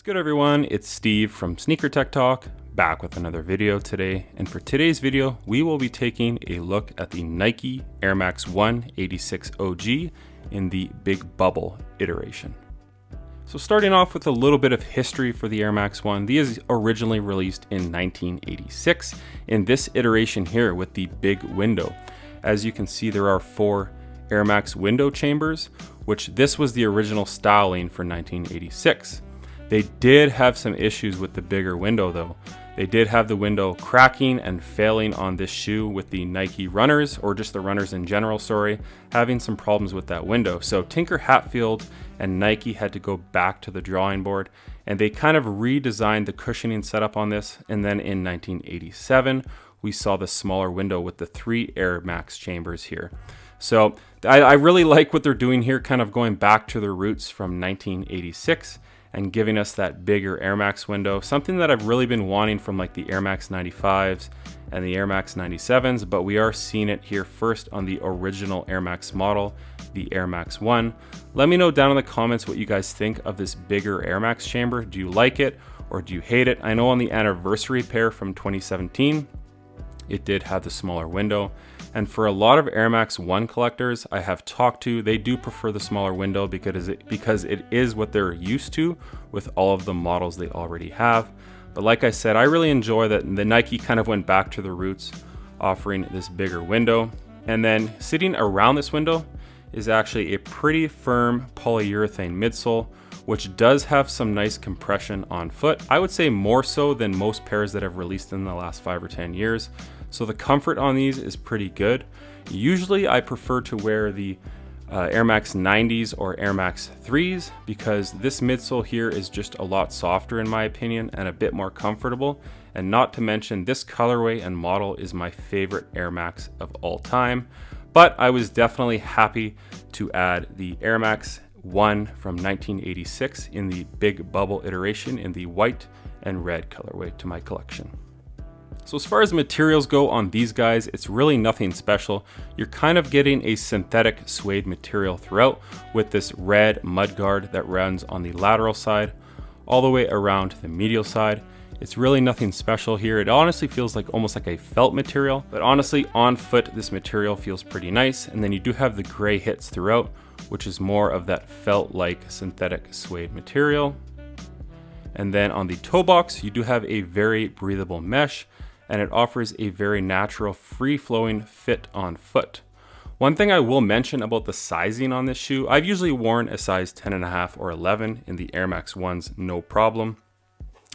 What's good everyone, it's Steve from Sneaker Tech Talk, back with another video today. And for today's video, we will be taking a look at the Nike Air Max 1 86 OG in the Big Bubble iteration. So starting off with a little bit of history for the Air Max 1, these originally released in 1986 in this iteration here with the big window. As you can see, there are 4 Air Max window chambers, which this was the original styling for 1986. They did have some issues with the bigger window though. They did have the window cracking and failing on this shoe with the Nike runners, or just the runners in general, having some problems with that window. So Tinker Hatfield and Nike had to go back to the drawing board and they kind of redesigned the cushioning setup on this. And then in 1987, we saw the smaller window with the 3 Air Max chambers here. So I really like what they're doing here, kind of going back to their roots from 1986. And giving us that bigger Air Max window, something that I've really been wanting from like the Air Max 95s and the Air Max 97s, but we are seeing it here first on the original Air Max model, the Air Max 1. Let me know down in the comments what you guys think of this bigger Air Max chamber. Do you like it or do you hate it? I know on the anniversary pair from 2017, it did have the smaller window. And for a lot of Air Max 1 collectors I have talked to, they do prefer the smaller window because it is what they're used to with all of the models they already have. But like I said, I really enjoy that the Nike kind of went back to the roots, offering this bigger window. And then sitting around this window is actually a pretty firm polyurethane midsole, which does have some nice compression on foot. I would say more so than most pairs that have released in the last 5 or 10 years. So the comfort on these is pretty good. Usually I prefer to wear the Air Max 90s or Air Max 3s because this midsole here is just a lot softer in my opinion and a bit more comfortable. And not to mention, this colorway and model is my favorite Air Max of all time. But I was definitely happy to add the Air Max 1 from 1986 in the Big Bubble iteration in the white and red colorway to my collection. So as far as materials go on these guys, it's really nothing special. You're kind of getting a synthetic suede material throughout with this red mudguard that runs on the lateral side all the way around the medial side. It's really nothing special here. It honestly feels like almost like a felt material, but honestly on foot this material feels pretty nice. And then you do have the gray hits throughout, which is more of that felt-like synthetic suede material. And then on the toe box, you do have a very breathable mesh, and it offers a very natural, free-flowing fit on foot. One thing I will mention about the sizing on this shoe, I've usually worn a size 10.5 or 11 in the Air Max 1s, no problem.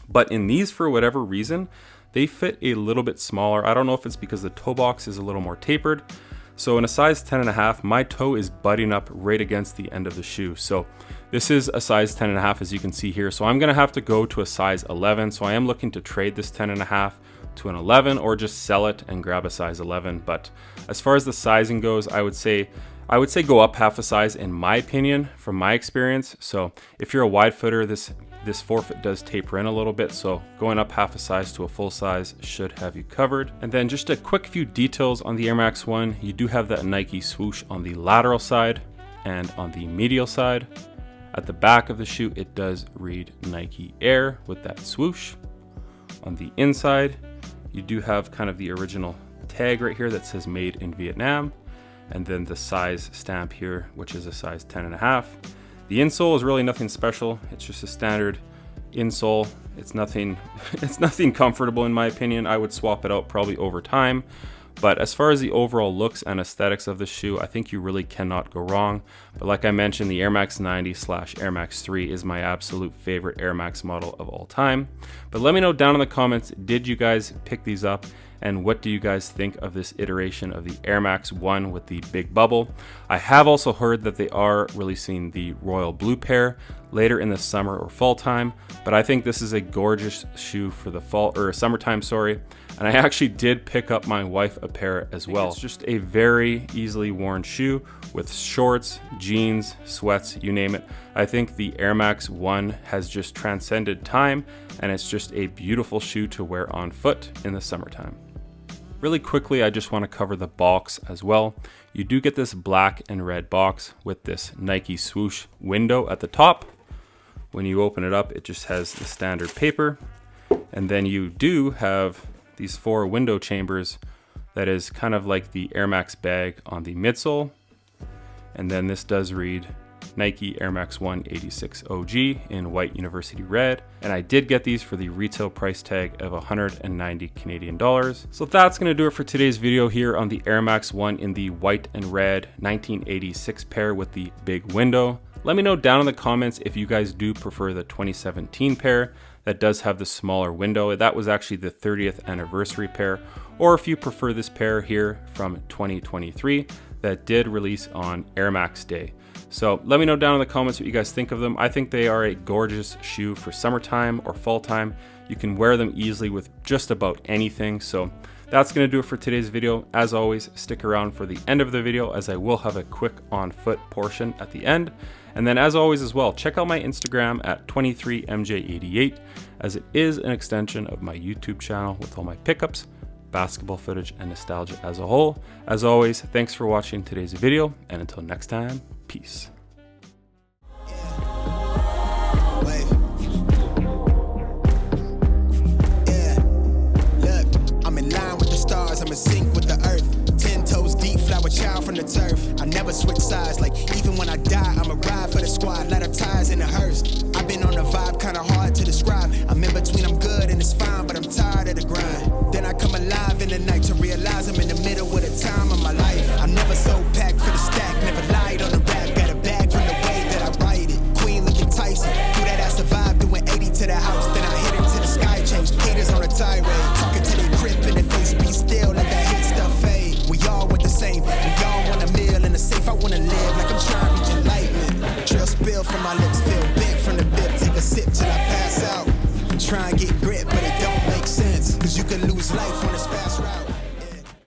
But in these, for whatever reason, they fit a little bit smaller. I don't know if it's because the toe box is a little more tapered. So in a size 10.5, my toe is butting up right against the end of the shoe. So this is a size 10.5 as you can see here. So I'm gonna have to go to a size 11. So I am looking to trade this 10.5 to an 11 or just sell it and grab a size 11. But as far as the sizing goes, I would say go up half a size in my opinion, from my experience. So if you're a wide footer, this forefoot does taper in a little bit, so going up half a size to a full size should have you covered. And then just a quick few details on the Air Max 1. You do have that Nike swoosh on the lateral side and on the medial side. At the back of the shoe, it does read Nike Air with that swoosh. On the inside, you do have kind of the original tag right here that says made in Vietnam, and then the size stamp here, which is a size 10.5. The insole is really nothing special. It's just a standard insole. It's nothing comfortable in my opinion. I would swap it out probably over time. But as far as the overall looks and aesthetics of the shoe, I think you really cannot go wrong. But like I mentioned, the Air Max 90/Air Max 3 is my absolute favorite Air Max model of all time. But let me know down in the comments, did you guys pick these up? And what do you guys think of this iteration of the Air Max 1 with the big bubble? I have also heard that they are releasing the royal blue pair later in the summer or fall time, but I think this is a gorgeous shoe for the fall or summertime, And I actually did pick up my wife a pair as well. It's just a very easily worn shoe with shorts, jeans, sweats, you name it. I think the Air Max 1 has just transcended time, and it's just a beautiful shoe to wear on foot in the summertime. Really quickly, I just want to cover the box as well. You do get this black and red box with this Nike swoosh window at the top, When you open it up, it just has the standard paper. And then you do have these 4 window chambers that is kind of like the Air Max bag on the midsole. And then this does read Nike Air Max 1 86 OG in white university red. And I did get these for the retail price tag of 190 Canadian dollars. So that's gonna do it for today's video here on the Air Max 1 in the white and red 1986 pair with the big window. Let me know down in the comments if you guys do prefer the 2017 pair that does have the smaller window. That was actually the 30th anniversary pair, or if you prefer this pair here from 2023 that did release on Air Max Day. So let me know down in the comments what you guys think of them. I think they are a gorgeous shoe for summertime or fall time. You can wear them easily with just about anything. So that's gonna do it for today's video. As always, stick around for the end of the video as I will have a quick on foot portion at the end. And then as always as well, check out my Instagram at 23MJ88 as it is an extension of my YouTube channel with all my pickups, basketball footage, and nostalgia as a whole. As always, thanks for watching today's video, and until next time, peace. I'm in sync with the earth, 10 toes deep, flower child from the turf. I never switch sides, like even when I die, I'm a ride for the squad, let her ties in the hearse. I've been on the vibe, kinda hard to describe. I'm in between, I'm good and it's fine, but I'm tired of the grind. Then I come alive in the night to realize I'm in the middle of the time of my life. I'm never so packed for the stack, never lied on the rap, got a bag from the way that I write it. Queen looking Tyson, do that ass survive, doing 80 to the house, then I hit into the sky, change haters on a tirade, talking to their grip in the face, be still, let that hate stuff fade. We all want the same, we all want a meal in the safe. I wanna live like I'm trying to reach enlightenment. Trail spill from my lips, feel big from the bib, take a sip till I pass out. I'm trying to get grit, but it don't make sense, cause you can lose life on this.